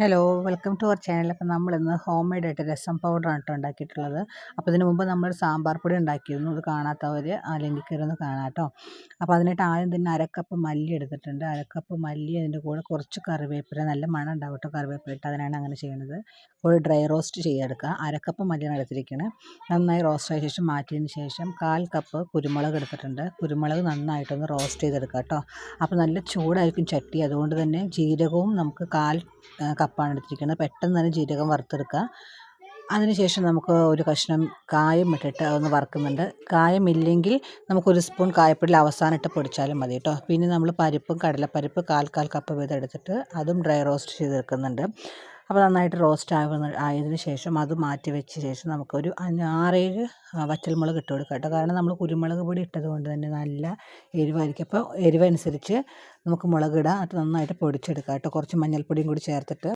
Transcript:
Hello, welcome to our channel. അപ്പം നമ്മളിന്ന് home മെയ്ഡായിട്ട് രസം പൗഡറാണ് കേട്ടോ ഉണ്ടാക്കിയിട്ടുള്ളത്. അപ്പോൾ ഇതിന് മുമ്പ് നമ്മൾ സാമ്പാർ പൊടി ഉണ്ടാക്കിയിരുന്നു. ഇത് കാണാത്തവർ ആ ലിങ്കിൽ കയറി ഒന്ന് കാണാം കേട്ടോ. അപ്പോൾ അതിനായിട്ട് ആദ്യം തന്നെ അരക്കപ്പ് മല്ലി എടുത്തിട്ടുണ്ട്. അരക്കപ്പ് മല്ലി, അതിൻ്റെ കൂടെ കുറച്ച് കറിവേപ്പില, നല്ല മണം ഉണ്ടാവും കേട്ടോ കറിവേപ്പില ഇട്ട്, അതിനാണ് അങ്ങനെ ചെയ്യുന്നത്. ഒരു ഡ്രൈ റോസ്റ്റ് ചെയ്തെടുക്കുക. അരക്കപ്പ് മല്ലിയാണ് എടുത്തിരിക്കുന്നത്. നന്നായി റോസ്റ്റ് ആയ ശേഷം മാറ്റിയതിന് ശേഷം 1/4 കപ്പ് കുരുമുളക് എടുത്തിട്ടുണ്ട്. കുരുമുളക് നന്നായിട്ടൊന്ന് റോസ്റ്റ് ചെയ്തെടുക്കുക കേട്ടോ. അപ്പോൾ നല്ല ചൂടായിരിക്കും ചട്ടി, അതുകൊണ്ട് തന്നെ ജീരകവും നമുക്ക് 1/4 കപ്പാണ് എടുത്തിരിക്കുന്നത്. പെട്ടെന്ന് തന്നെ ജീരകം വറുത്തെടുക്കുക. അതിനുശേഷം നമുക്ക് ഒരു കഷ്ണം കായം ഇട്ടിട്ട് അതൊന്ന് വറുക്കുന്നുണ്ട്. കായമില്ലെങ്കിൽ നമുക്കൊരു സ്പൂൺ കായപ്പൊടി അവസാനം ഇട്ട് പൊടിച്ചാലും മതി കേട്ടോ. പിന്നെ നമ്മൾ പരിപ്പും കടലപ്പരിപ്പ് 1/4 കപ്പ് വീതം എടുത്തിട്ട് അതും ഡ്രൈ റോസ്റ്റ് ചെയ്തെടുക്കുന്നുണ്ട്. അപ്പോൾ നന്നായിട്ട് റോസ്റ്റ് ആയതിനു ശേഷം അത് മാറ്റി വെച്ച ശേഷം നമുക്കൊരു 6-7 വറ്റൽമുളക് ഇട്ട് കൊടുക്കാം കേട്ടോ. കാരണം നമ്മൾ കുരുമുളക് പൊടി ഇട്ടത് കൊണ്ട് തന്നെ നല്ല എരിവായിരിക്കും. അപ്പോൾ എരിവനുസരിച്ച് നമുക്ക് മുളക് ഇടാം. അത് നന്നായിട്ട് പൊടിച്ചെടുക്കാം കേട്ടോ. കുറച്ച് മഞ്ഞൾപ്പൊടിയും കൂടി ചേർത്തിട്ട്